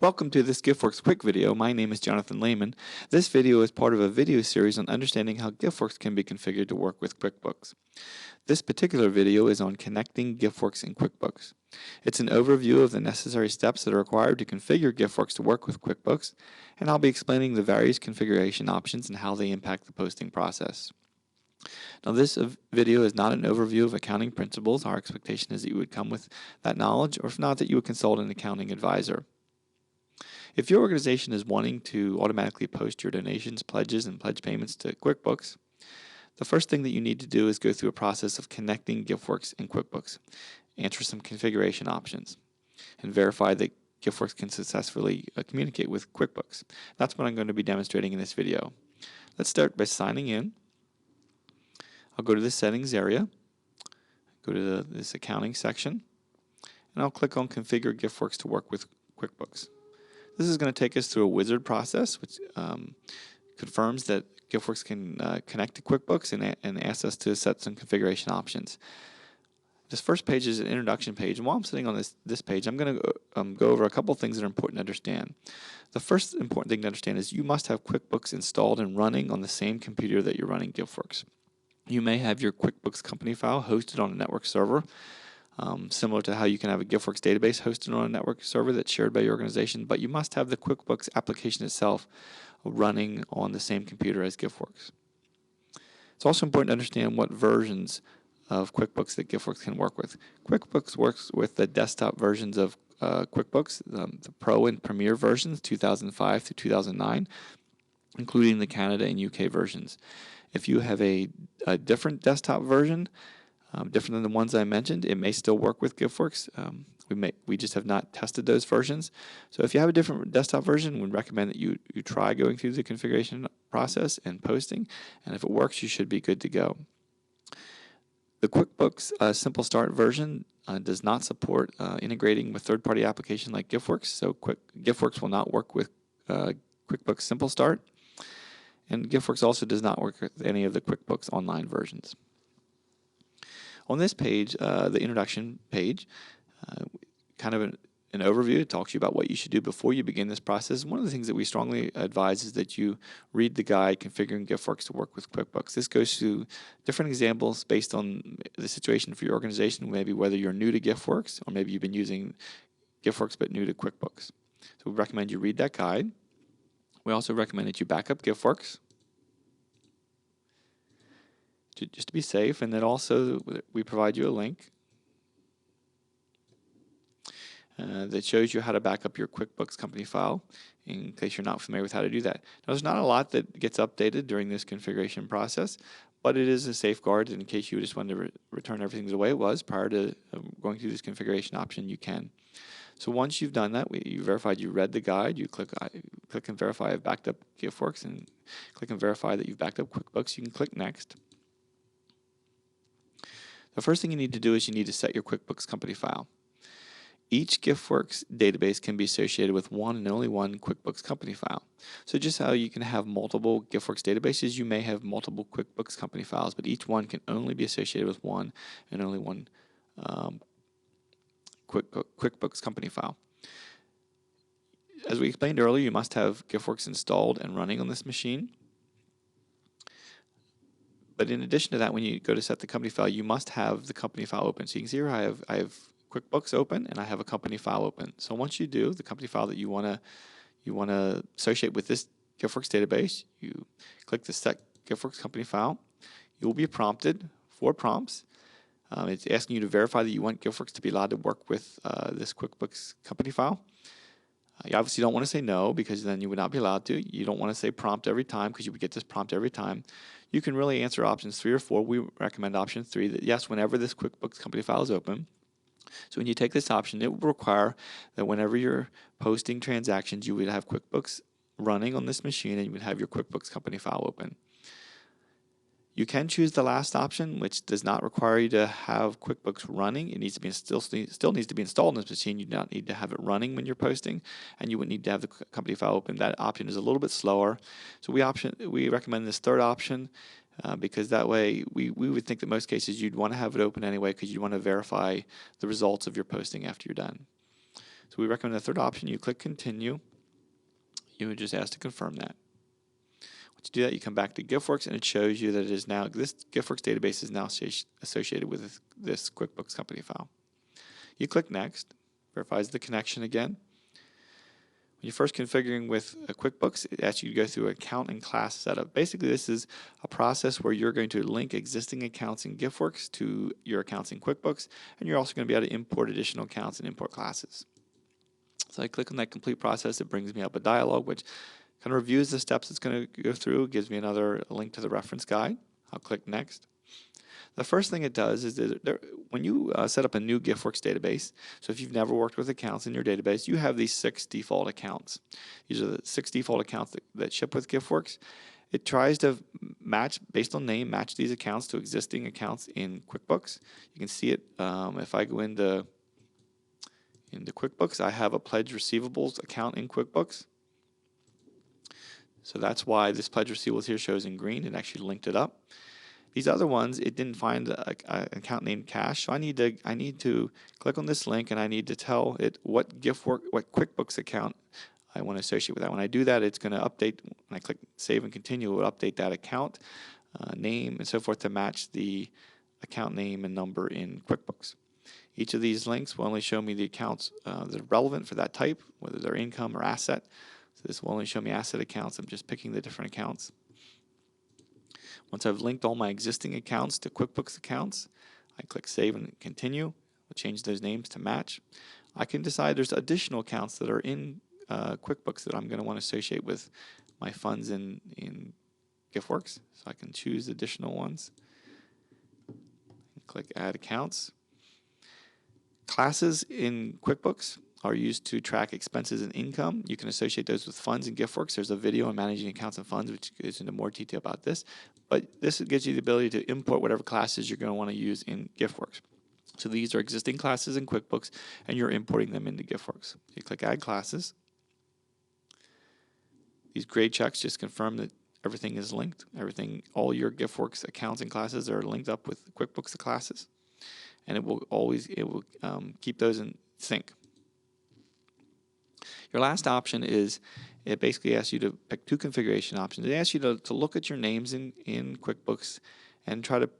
Welcome to this GiftWorks quick video. My name is Jonathan Lehman. This video is part of a video series on understanding how GiftWorks can be configured to work with QuickBooks. This particular video is on connecting GiftWorks and QuickBooks. It's an overview of the necessary steps that are required to configure GiftWorks to work with QuickBooks, and I'll be explaining the various configuration options and how they impact the posting process. Now, this video is not an overview of accounting principles. Our expectation is that you would come with that knowledge, or if not, that you would consult an accounting advisor. If your organization is wanting to automatically post your donations, pledges, and pledge payments to QuickBooks, the first thing that you need to do is go through a process of connecting GiftWorks and QuickBooks, answer some configuration options, and verify that GiftWorks can successfully communicate with QuickBooks. That's what I'm going to be demonstrating in this video. Let's start by signing in. I'll go to the settings area, go to this accounting section, and I'll click on Configure GiftWorks to work with QuickBooks. This is going to take us through a wizard process, which confirms that GiftWorks can connect to QuickBooks and asks us to set some configuration options. This first page is an introduction page, and while I'm sitting on this page, I'm going to go over a couple things that are important to understand. The first important thing to understand is you must have QuickBooks installed and running on the same computer that you're running GiftWorks. You may have your QuickBooks company file hosted on a network server, similar to how you can have a GiftWorks database hosted on a network server that's shared by your organization, but you must have the QuickBooks application itself running on the same computer as GiftWorks. It's also important to understand what versions of QuickBooks that GiftWorks can work with. QuickBooks works with the desktop versions of QuickBooks, the Pro and Premier versions, 2005 through 2009, including the Canada and UK versions. If you have a different desktop version, different than the ones I mentioned, it may still work with GiftWorks. We just have not tested those versions. So if you have a different desktop version, we recommend that you try going through the configuration process and posting, and if it works, you should be good to go. The QuickBooks Simple Start version does not support integrating with third-party applications like GiftWorks, so GiftWorks will not work with QuickBooks Simple Start, and GiftWorks also does not work with any of the QuickBooks Online versions. On this page, the introduction page, kind of an overview. It talks to you about what you should do before you begin this process. One of the things that we strongly advise is that you read the guide, Configuring GiftWorks to Work with QuickBooks. This goes through different examples based on the situation for your organization, maybe whether you're new to GiftWorks or maybe you've been using GiftWorks but new to QuickBooks. So we recommend you read that guide. We also recommend that you back up GiftWorks, just to be safe, and then also we provide you a link that shows you how to back up your QuickBooks company file in case you're not familiar with how to do that. Now, there's not a lot that gets updated during this configuration process, but it is a safeguard in case you just want to return everything the way it was prior to going through this configuration option, you can. So once you've done that, you verified you read the guide, you click and verify I've backed up GiftWorks, and click and verify that you've backed up QuickBooks. You can click Next. The first thing you need to do is you need to set your QuickBooks company file. Each GiftWorks database can be associated with one and only one QuickBooks company file. So just how you can have multiple GiftWorks databases, you may have multiple QuickBooks company files, but each one can only be associated with one and only one QuickBooks company file. As we explained earlier, you must have GiftWorks installed and running on this machine. But in addition to that, when you go to set the company file, you must have the company file open. So you can see here I have QuickBooks open and I have a company file open. So once you do, the company file that you want to associate with this GiftWorks database, you click the Set GiftWorks Company File. You will be prompted 4 prompts. It's asking you to verify that you want GiftWorks to be allowed to work with this QuickBooks company file. You obviously don't want to say no, because then you would not be allowed to. You don't want to say prompt every time, because you would get this prompt every time. You can really answer options 3 or 4. We recommend option 3, that yes, whenever this QuickBooks company file is open. So when you take this option, it will require that whenever you're posting transactions, you would have QuickBooks running on this machine and you would have your QuickBooks company file open. You can choose the last option, which does not require you to have QuickBooks running. It needs to be still needs to be installed on this machine. You do not need to have it running when you're posting, and you would need to have the company file open. That option is a little bit slower. So we recommend this third option because that way we would think that most cases you'd want to have it open anyway, because you want to verify the results of your posting after you're done. So we recommend the third option. You click continue. You would just ask to confirm that. Once you do that, you come back to GiftWorks, and it shows you that it is now, this GiftWorks database is now associated with this QuickBooks company file. You click next, verifies the connection again. When you're first configuring with QuickBooks, it asks you to go through account and class setup. Basically, this is a process where you're going to link existing accounts in GiftWorks to your accounts in QuickBooks, and you're also going to be able to import additional accounts and import classes. So I click on that complete process. It brings me up a dialog which kind of reviews the steps it's going to go through, gives me another link to the reference guide. I'll click next. The first thing it does is that when you set up a new GiftWorks database, so if you've never worked with accounts in your database, you have these 6 default accounts. These are the 6 default accounts that ship with GiftWorks. It tries to match, based on name, match these accounts to existing accounts in QuickBooks. You can see it if I go into QuickBooks. I have a pledge receivables account in QuickBooks. So that's why this pledge receivables here shows in green. It actually linked it up. These other ones, it didn't find an account named cash, so I need to click on this link, and I need to tell it what QuickBooks account I want to associate with that. When I do that, it's going to update. When I click Save and Continue, it will update that account name and so forth to match the account name and number in QuickBooks. Each of these links will only show me the accounts that are relevant for that type, whether they're income or asset. So this will only show me asset accounts. I'm just picking the different accounts. Once I've linked all my existing accounts to QuickBooks accounts, I click Save and Continue. I'll change those names to match. I can decide there's additional accounts that are in QuickBooks that I'm going to want to associate with my funds in GiftWorks. So I can choose additional ones. Click Add Accounts. Classes in QuickBooks are used to track expenses and income. You can associate those with funds in GiftWorks. There's a video on managing accounts and funds which goes into more detail about this. But this gives you the ability to import whatever classes you're going to want to use in GiftWorks. So these are existing classes in QuickBooks, and you're importing them into GiftWorks. You click Add Classes. These gray checks just confirm that everything is linked. All your GiftWorks accounts and classes are linked up with QuickBooks classes, and it will keep those in sync. Your last option is, it basically asks you to pick 2 configuration options. It asks you to look at your names in QuickBooks and try to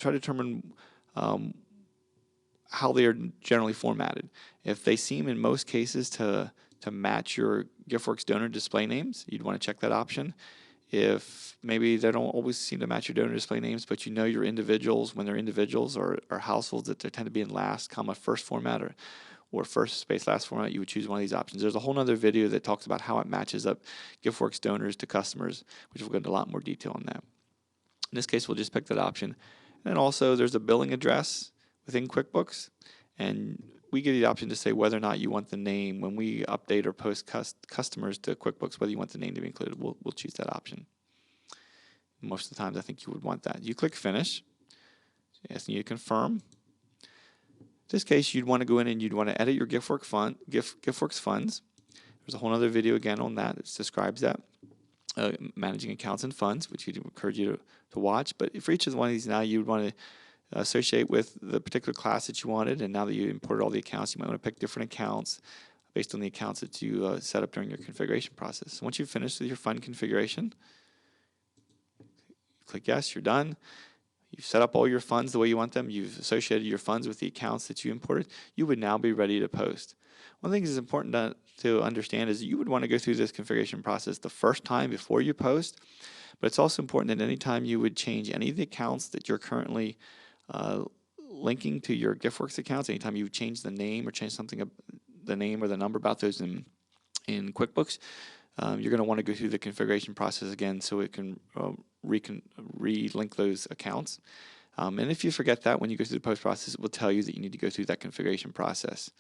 determine how they are generally formatted. If they seem in most cases to match your GiftWorks donor display names, you'd want to check that option. If maybe they don't always seem to match your donor display names, but you know your individuals, when they're individuals or households, that they tend to be in last, comma, first format, or first space last format, you would choose one of these options. There's a whole other video that talks about how it matches up GiftWorks donors to customers, which will go into a lot more detail on that. In this case, we'll just pick that option. And then also there's a billing address within QuickBooks, and we give you the option to say whether or not you want the name, when we update or post customers to QuickBooks, whether you want the name to be included. We'll choose that option. Most of the times I think you would want that. You click Finish, asking you to confirm. In this case, you'd want to go in and you'd want to edit your GiftWorks funds. There's a whole other video again on that that describes that. Managing accounts and funds, which we'd encourage you to watch. But for each of one of these now, you would want to associate with the particular class that you wanted, and now that you imported all the accounts, you might want to pick different accounts based on the accounts that you set up during your configuration process. So once you've finished with your fund configuration, click Yes, you're done. You've set up all your funds the way you want them. You've associated your funds with the accounts that you imported. You would now be ready to post. One thing that's important to understand is you would want to go through this configuration process the first time before you post, but it's also important that any time you would change any of the accounts that you're currently linking to your GiftWorks accounts, anytime you change the name or change something, the name or the number about those in QuickBooks, you're going to want to go through the configuration process again so it can re-link those accounts. And if you forget that, when you go through the post process, it will tell you that you need to go through that configuration process.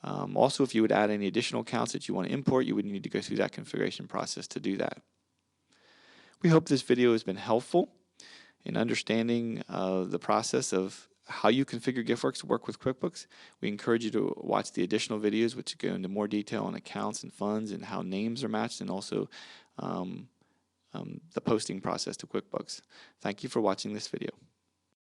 Also, if you would add any additional accounts that you want to import, you would need to go through that configuration process to do that. We hope this video has been helpful in understanding the process of how you configure GiftWorks to work with QuickBooks. We encourage you to watch the additional videos which go into more detail on accounts and funds and how names are matched, and also the posting process to QuickBooks. Thank you for watching this video.